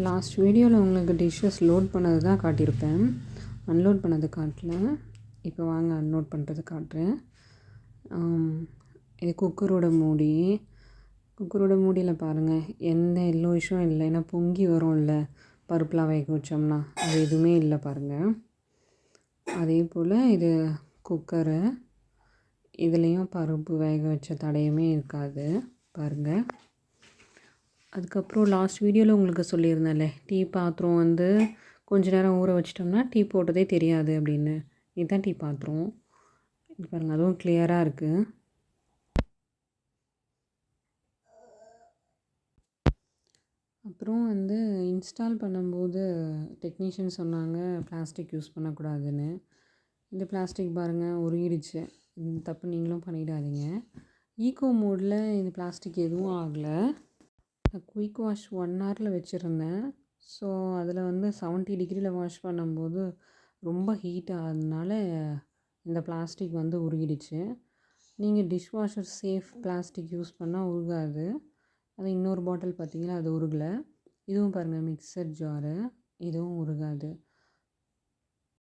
Last வீடியோவில் உங்களுக்கு dishes load பண்ணது தான் காட்டியிருப்பேன். அன்லோட் பண்ணது காட்டல. இப்போ வாங்க அன்லோட் பண்ணுறது காட்டுறேன். இது குக்கரோட மூடி. குக்கரோட மூடியில் பாருங்கள், எந்த எல்லோ இஷ்யூம் இல்லை. ஏன்னா பொங்கி வரும்ல பருப்புலாம் வேக வச்சோம்னா, அது எதுவுமே இல்லை பாருங்கள். அதே போல் இது குக்கரு, இதுலேயும் பருப்பு வேக வச்ச தடையுமே இருக்காது பாருங்கள். அதுக்கப்புறம் லாஸ்ட் வீடியோவில் உங்களுக்கு சொல்லியிருந்தேன்ல, டீ பாத்திரம் வந்து கொஞ்ச நேரம் ஊற வச்சிட்டோம்னா டீ போட்டதே தெரியாது அப்படின்னு. இதுதான் டீ பாத்திரம். இது பாருங்கள், அதுவும் கிளியராக இருக்குது. அப்புறம் வந்து இன்ஸ்டால் பண்ணும்போது டெக்னீஷியன் சொன்னாங்க பிளாஸ்டிக் யூஸ் பண்ணக்கூடாதுன்னு. இந்த பிளாஸ்டிக் பாருங்கள் உருகிடுச்சு. இந்த தப்பு நீங்களும் பண்ணிடாதீங்க. ஈகோ மோடில் இந்த பிளாஸ்டிக் எதுவும் ஆகலை. குயிக் வாஷ் 1 ஹவரில் வச்சுருந்தேன். ஸோ அதில் வந்து 70 டிகிரியில் வாஷ் பண்ணும்போது ரொம்ப ஹீட் ஆகிறதுனால இந்த பிளாஸ்டிக் வந்து உருகிடுச்சு. நீங்கள் dish washer safe plastic use பண்ணால் உருகாது. அது இன்னொரு பாட்டில் பார்த்திங்கன்னா அது உருகலை. இதுவும் பாருங்கள் மிக்சர் ஜாரு, இதுவும் உருகாது.